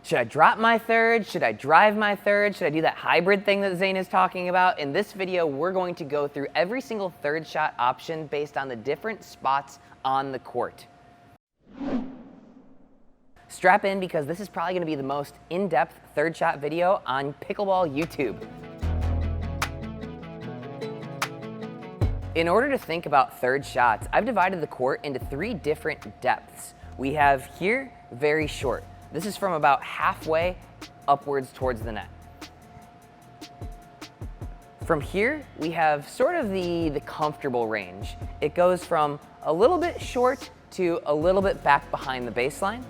Should I drop my third? Should I drive my third? Should I do that hybrid thing that Zane is talking about? In this video, we're going to go through every single third shot option based on the different spots on the court. Strap in because this is probably gonna be the most in-depth third shot video on Pickleball YouTube. In order to think about third shots, I've divided the court into 3 different depths. We have here, very short. This is from about halfway upwards towards the net. From here, we have sort of the comfortable range. It goes from a little bit short to a little bit back behind the baseline.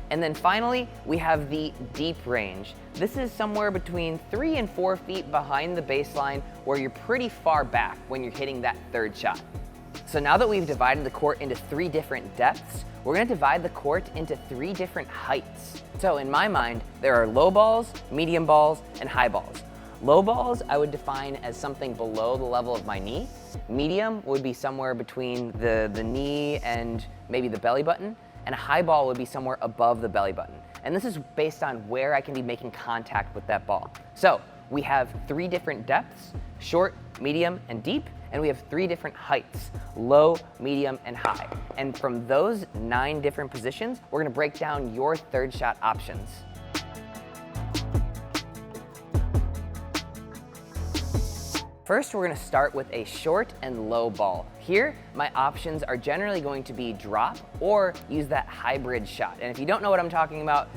And then finally, we have the deep range. This is somewhere between 3 and 4 feet behind the baseline where you're pretty far back when you're hitting that third shot. So now that we've divided the court into 3 different depths, we're gonna divide the court into 3 different heights. So in my mind, there are low balls, medium balls, and high balls. Low balls I would define as something below the level of my knee. Medium would be somewhere between the knee and maybe the belly button. And a high ball would be somewhere above the belly button. And this is based on where I can be making contact with that ball. So we have 3 different depths, short, medium, and deep. And we have 3 different heights, low, medium, and high. And from those 9 different positions, we're gonna break down your third shot options. First, we're gonna start with a short and low ball. Here, my options are generally going to be drop or use that hybrid shot. And if you don't know what I'm talking about,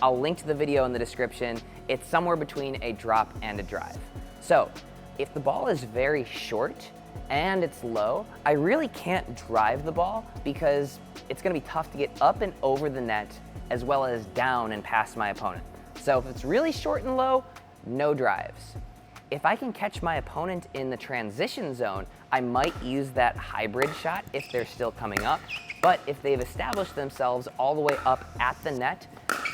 I'll link to the video in the description. It's somewhere between a drop and a drive. So, if the ball is very short and it's low, I really can't drive the ball because it's gonna be tough to get up and over the net as well as down and past my opponent. So if it's really short and low, no drives. If I can catch my opponent in the transition zone, I might use that hybrid shot if they're still coming up. But if they've established themselves all the way up at the net,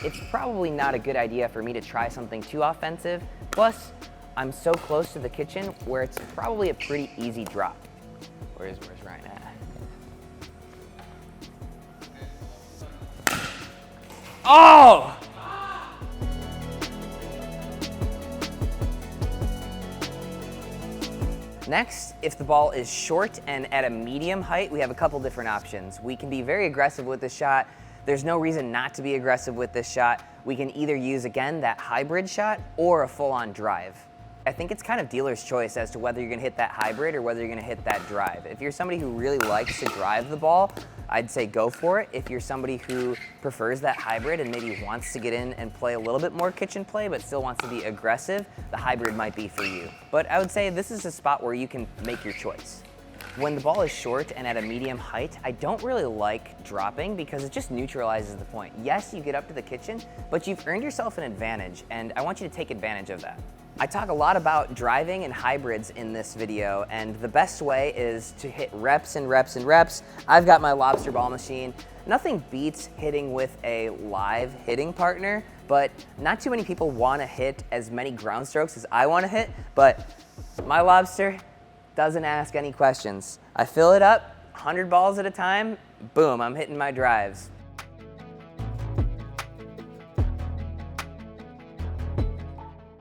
it's probably not a good idea for me to try something too offensive. Plus, I'm so close to the kitchen where it's probably a pretty easy drop. Where's Ryan at? Oh! Next, if the ball is short and at a medium height, we have a couple different options. We can be very aggressive with this shot. There's no reason not to be aggressive with this shot. We can either use, again, that hybrid shot or a full-on drive. I think it's kind of dealer's choice as to whether you're gonna hit that hybrid or whether you're gonna hit that drive. If you're somebody who really likes to drive the ball, I'd say go for it. If you're somebody who prefers that hybrid and maybe wants to get in and play a little bit more kitchen play but still wants to be aggressive, the hybrid might be for you. But I would say this is a spot where you can make your choice. When the ball is short and at a medium height, I don't really like dropping because it just neutralizes the point. Yes, you get up to the kitchen, but you've earned yourself an advantage, and I want you to take advantage of that. I talk a lot about driving and hybrids in this video, and the best way is to hit reps and reps and reps. I've got my lobster ball machine. Nothing beats hitting with a live hitting partner, but not too many people want to hit as many ground strokes as I want to hit, but my lobster doesn't ask any questions. I fill it up, 100 balls at a time, boom, I'm hitting my drives.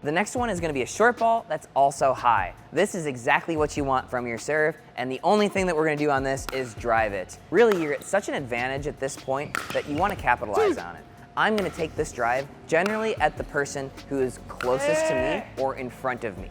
The next one is gonna be a short ball that's also high. This is exactly what you want from your serve, and the only thing that we're gonna do on this is drive it. Really, you're at such an advantage at this point that you wanna capitalize on it. I'm gonna take this drive generally at the person who is closest to me or in front of me.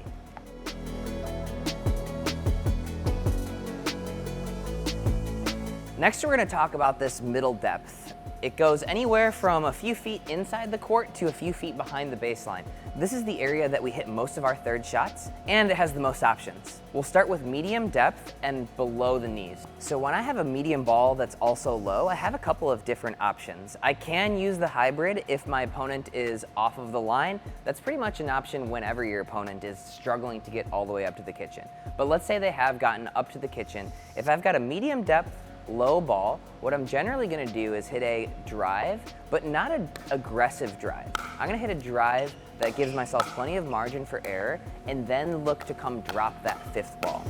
Next, we're gonna talk about this middle depth. It goes anywhere from a few feet inside the court to a few feet behind the baseline. This is the area that we hit most of our third shots, and it has the most options. We'll start with medium depth and below the knees. So when I have a medium ball that's also low, I have a couple of different options. I can use the hybrid if my opponent is off of the line. That's pretty much an option whenever your opponent is struggling to get all the way up to the kitchen. But let's say they have gotten up to the kitchen. If I've got a medium depth, low ball, what I'm generally gonna do is hit a drive, but not an aggressive drive. I'm gonna hit a drive that gives myself plenty of margin for error and then look to come drop that 5th ball.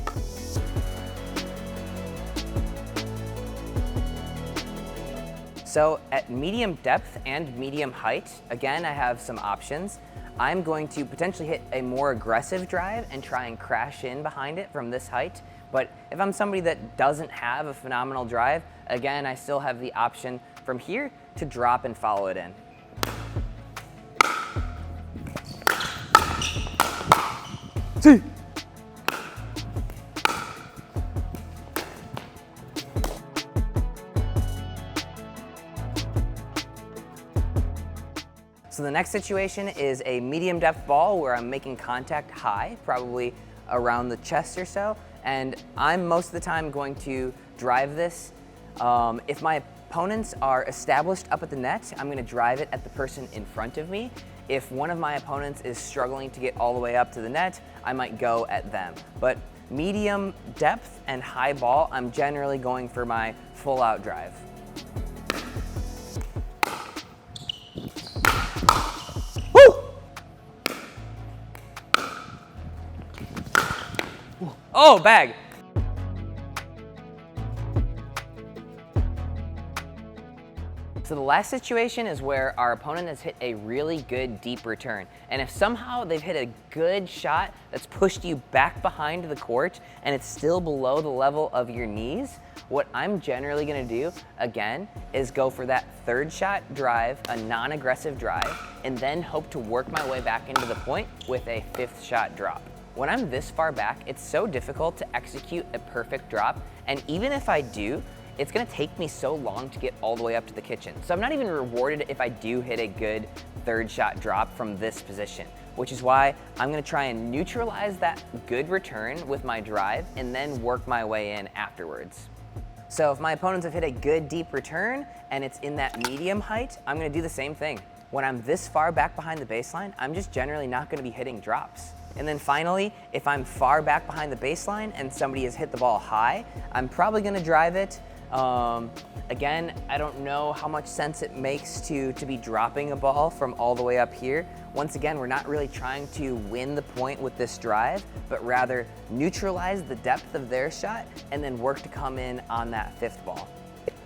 So at medium depth and medium height, again, I have some options. I'm going to potentially hit a more aggressive drive and try and crash in behind it from this height. But if I'm somebody that doesn't have a phenomenal drive, again, I still have the option from here to drop and follow it in. See. So the next situation is a medium depth ball where I'm making contact high, probably around the chest or so, and I'm most of the time going to drive this. If my opponents are established up at the net, I'm gonna drive it at the person in front of me. If one of my opponents is struggling to get all the way up to the net, I might go at them. But medium depth and high ball, I'm generally going for my full out drive. Oh, bag. So the last situation is where our opponent has hit a really good deep return. And if somehow they've hit a good shot that's pushed you back behind the court and it's still below the level of your knees, what I'm generally gonna do, again, is go for that third shot drive, a non-aggressive drive, and then hope to work my way back into the point with a fifth shot drop. When I'm this far back, it's so difficult to execute a perfect drop, and even if I do, it's gonna take me so long to get all the way up to the kitchen. So I'm not even rewarded if I do hit a good third shot drop from this position, which is why I'm gonna try and neutralize that good return with my drive and then work my way in afterwards. So if my opponents have hit a good deep return and it's in that medium height, I'm gonna do the same thing. When I'm this far back behind the baseline, I'm just generally not gonna be hitting drops. And then finally, if I'm far back behind the baseline and somebody has hit the ball high, I'm probably gonna drive it. Again, I don't know how much sense it makes to be dropping a ball from all the way up here. Once again, we're not really trying to win the point with this drive, but rather neutralize the depth of their shot and then work to come in on that fifth ball.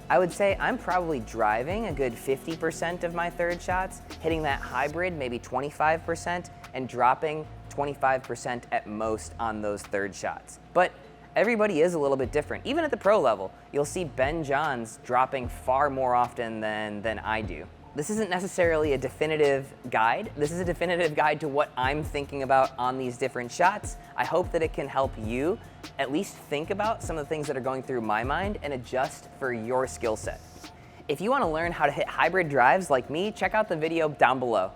I would say I'm probably driving a good 50% of my third shots, hitting that hybrid maybe 25%, and dropping 25% at most on those third shots. But everybody is a little bit different. Even at the pro level, you'll see Ben Johns dropping far more often than I do. This isn't necessarily a definitive guide. This is a definitive guide to what I'm thinking about on these different shots. I hope that it can help you at least think about some of the things that are going through my mind and adjust for your skill set. If you want to learn how to hit hybrid drives like me, check out the video down below.